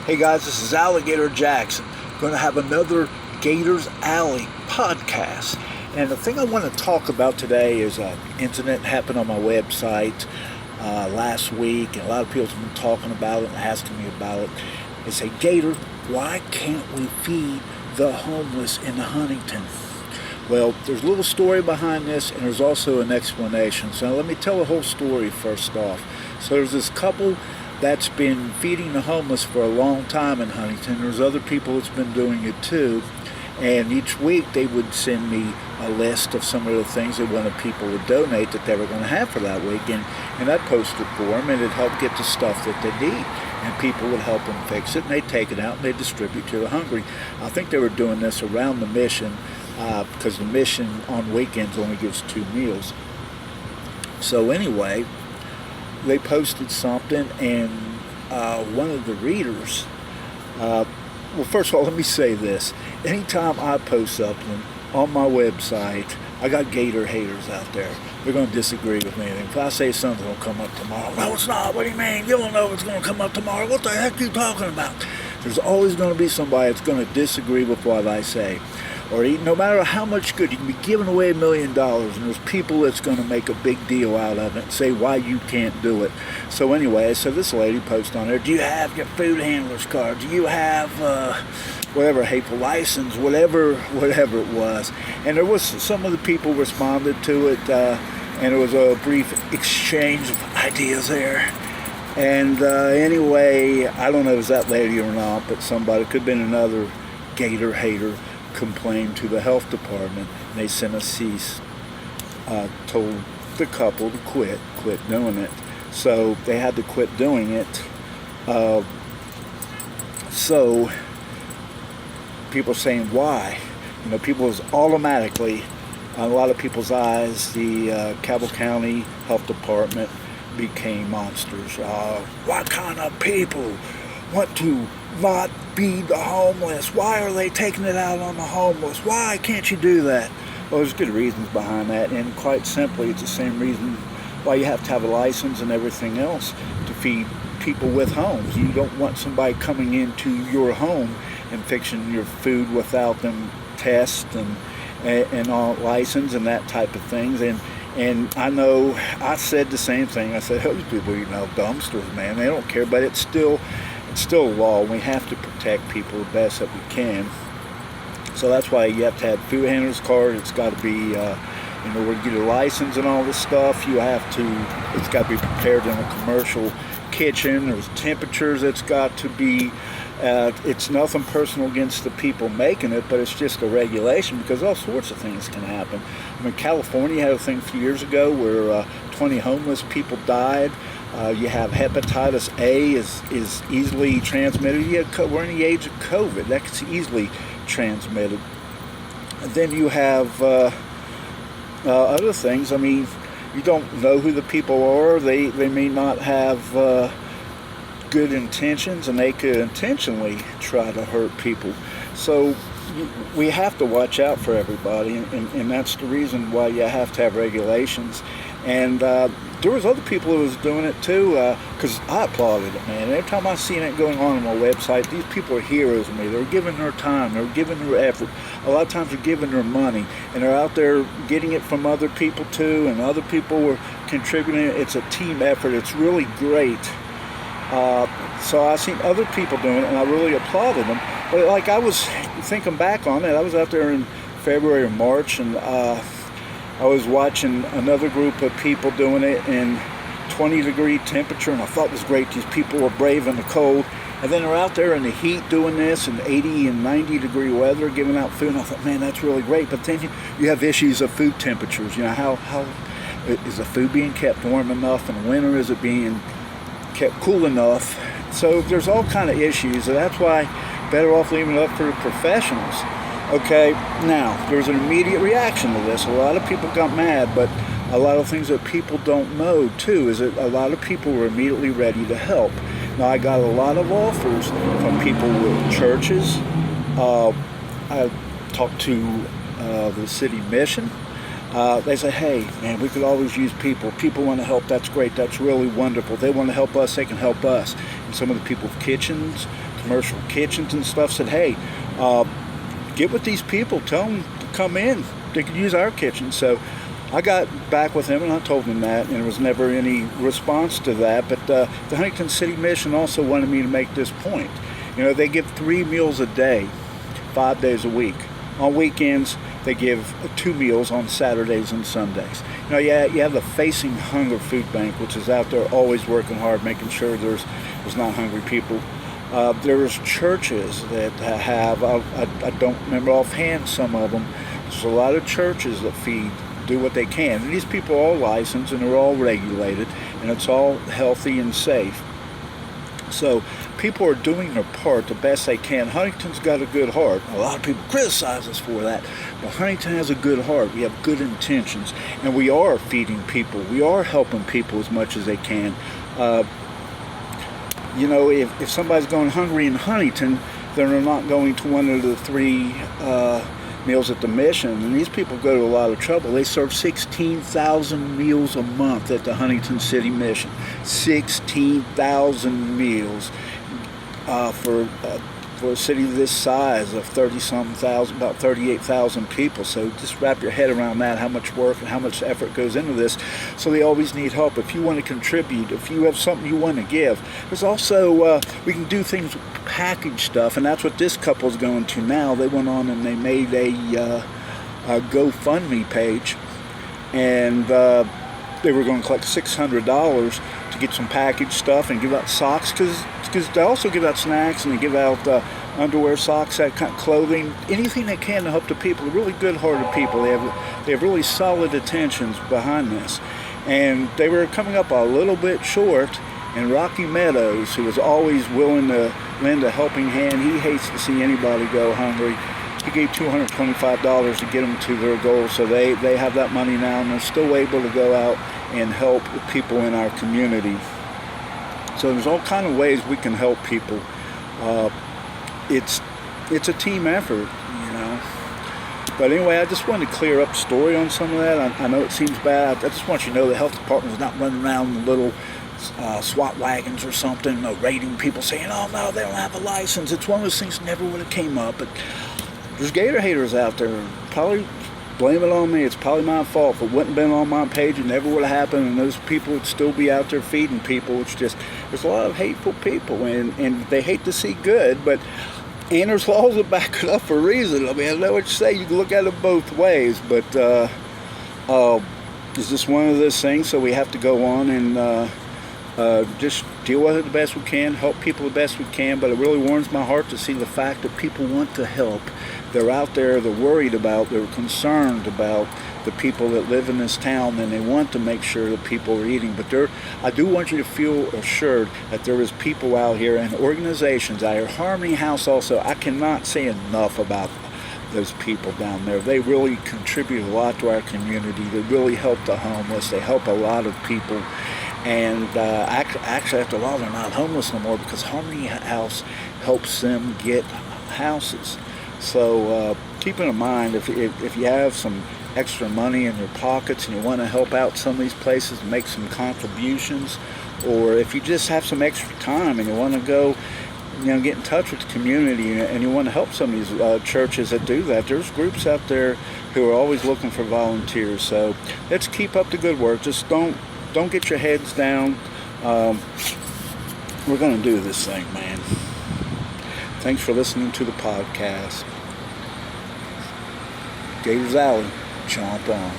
Hey guys, this is Alligator Jackson. Going to have another Gator's Alley podcast. And the thing I want to talk about today is an incident happened on my website last week, and a lot of people have been talking about it and asking me about it. They say, Gator, why can't we feed the homeless in Huntington? Well, there's a little story behind this, and there's also an explanation. So let me tell the whole story first off. So there's this couple that's been feeding the homeless for a long time in Huntington. There's other people that's been doing it too. And each week they would send me a list of some of the things they wanted people to donate that they were going to have for that week. And I posted for them, and it helped get the stuff that they need. And people would help them fix it, and they'd take it out and they'd distribute to the hungry. I think they were doing this around the mission because the mission on weekends only gives 2 meals. So anyway, they posted something, and one of the readers, well, first of all, let me say this. Anytime I post something on my website, I got Gator haters out there. They're going to disagree with me. If I say something will come up tomorrow, no, it's not. What do you mean? You don't know it's going to come up tomorrow. What the heck are you talking about? There's always going to be somebody that's going to disagree with what I say. Or no matter how much good, you can be giving away $1 million, and there's people that's going to make a big deal out of it and say why you can't do it. So anyway, so this lady posted on there, do you have your food handler's card? Do you have whatever, hateful license, whatever it was? And there was some of the people responded to it, and there was a brief exchange of ideas there. And anyway, I don't know if it was that lady or not, but somebody, could have been another Gator hater, complained to the health department, and they sent a cease, told the couple to quit doing it. So they had to quit doing it. So people are saying why? You know, people is automatically, in a lot of people's eyes, the Cabell County Health Department became monsters. What kind of people want to not feed the homeless? Why are they taking it out on the homeless? Why can't you do that? Well, there's good reasons behind that, and quite simply, it's the same reason why you have to have a license and everything else to feed people with homes. You don't want somebody coming into your home and fixing your food without them test and all license and that type of things. And I know I said the same thing. I said, those people eating out dumpsters, man, they don't care, but it's still a law, and we have to protect people the best that we can. So that's why you have to have food handler's card. It's got to be, in order to get a license and all this stuff, it's got to be prepared in a commercial kitchen. There's temperatures that's got to be, it's nothing personal against the people making it, but it's just a regulation because all sorts of things can happen. I mean, California had a thing a few years ago where 20 homeless people died. You have hepatitis A is easily transmitted. We're in the age of COVID. That's easily transmitted. And then you have other things. I mean, you don't know who the people are. They may not have good intentions, and they could intentionally try to hurt people. So we have to watch out for everybody, and that's the reason why you have to have regulations. And there was other people who was doing it too, because I applauded it, man. Every time I seen it going on my website, these people are heroes to me. They're giving their time, they're giving their effort. A lot of times they're giving their money, and they're out there getting it from other people too, and other people were contributing. It's a team effort. It's really great. So I seen other people doing it, and I really applauded them. But like, I was thinking back on it, I was out there in February or March, and I was watching another group of people doing it in 20-degree temperature, and I thought it was great. These people were brave in the cold, and then they're out there in the heat doing this in 80 and 90-degree weather, giving out food, and I thought, man, that's really great. But then you have issues of food temperatures. You know, how is the food being kept warm enough in the winter? Is it being kept cool enough? So there's all kind of issues, and that's why better off leaving it up for the professionals. Okay, now, there's an immediate reaction to this. A lot of people got mad, but a lot of things that people don't know, too, is that a lot of people were immediately ready to help. Now, I got a lot of offers from people with churches. I talked to the city mission. They say, hey, man, we could always use people. People want to help. That's great. That's really wonderful. They want to help us. They can help us. And some of the people with kitchens commercial kitchens and stuff, said, hey, get with these people, tell them to come in, they could use our kitchen. So I got back with him and I told him that, and there was never any response to that. But the Huntington City Mission also wanted me to make this point. They give 3 meals a day, 5 days a week. On weekends, they give 2 meals on Saturdays and Sundays. You have the Facing Hunger Food Bank, which is out there always working hard, making sure there's not hungry people. There's churches that have, I don't remember offhand some of them, there's a lot of churches that do what they can. And these people are all licensed and they're all regulated, and it's all healthy and safe. So people are doing their part the best they can. Huntington's got a good heart. A lot of people criticize us for that, but Huntington has a good heart. We have good intentions, and we are feeding people. We are helping people as much as they can. If somebody's going hungry in Huntington, then they're not going to one of the 3 meals at the mission, and these people go to a lot of trouble. They serve 16,000 meals a month at the Huntington City Mission. 16,000 meals for a city this size of 30-some thousand, about 38,000 people. So just wrap your head around that, how much work and how much effort goes into this. So they always need help. If you want to contribute, if you have something you want to give, there's also, we can do things, package stuff, and that's what this couple's going to now. They went on and they made a GoFundMe page, and they were going to collect $600 to get some packaged stuff and give out socks, because they also give out snacks and they give out underwear, socks, that kind of clothing, anything they can to help the people. They're really good-hearted people. They have really solid intentions behind this, and they were coming up a little bit short. And Rocky Meadows, who was always willing to lend a helping hand, he hates to see anybody go hungry. He gave $225 to get them to their goal, so they have that money now, and they're still able to go out and help people in our community. So there's all kind of ways we can help people. It's a team effort, But anyway, I just wanted to clear up the story on some of that. I know it seems bad. I just want you to know the health department is not running around with little SWAT wagons or something, raiding people, saying, oh no, they don't have a license. It's one of those things that never would have came up. But there's Gator haters out there. Probably blame it on me. It's probably my fault. If it wouldn't have been on my page, it never would have happened, and those people would still be out there feeding people. It's just, there's a lot of hateful people, and they hate to see good, and there's laws that back it up for a reason. I mean, I know what you say. You can look at it both ways, but it's just one of those things. So we have to go on and just deal with it the best we can, help people the best we can. But it really warms my heart to see the fact that people want to help. They're out there, they're worried about, they're concerned about the people that live in this town, and they want to make sure that people are eating. But I do want you to feel assured that there is people out here and organizations out here. Harmony House also, I cannot say enough about those people down there. They really contribute a lot to our community. They really help the homeless. They help a lot of people. And actually, after a while, they're not homeless no more, because Harmony House helps them get houses. So keep in mind, if you have some extra money in your pockets and you want to help out some of these places and make some contributions, or if you just have some extra time and you want to go, get in touch with the community and you want to help some of these churches that do that, there's groups out there who are always looking for volunteers. So let's keep up the good work. Just don't get your heads down. We're going to do this thing, man. Thanks for listening to the podcast. Gator's Alley. Jump on.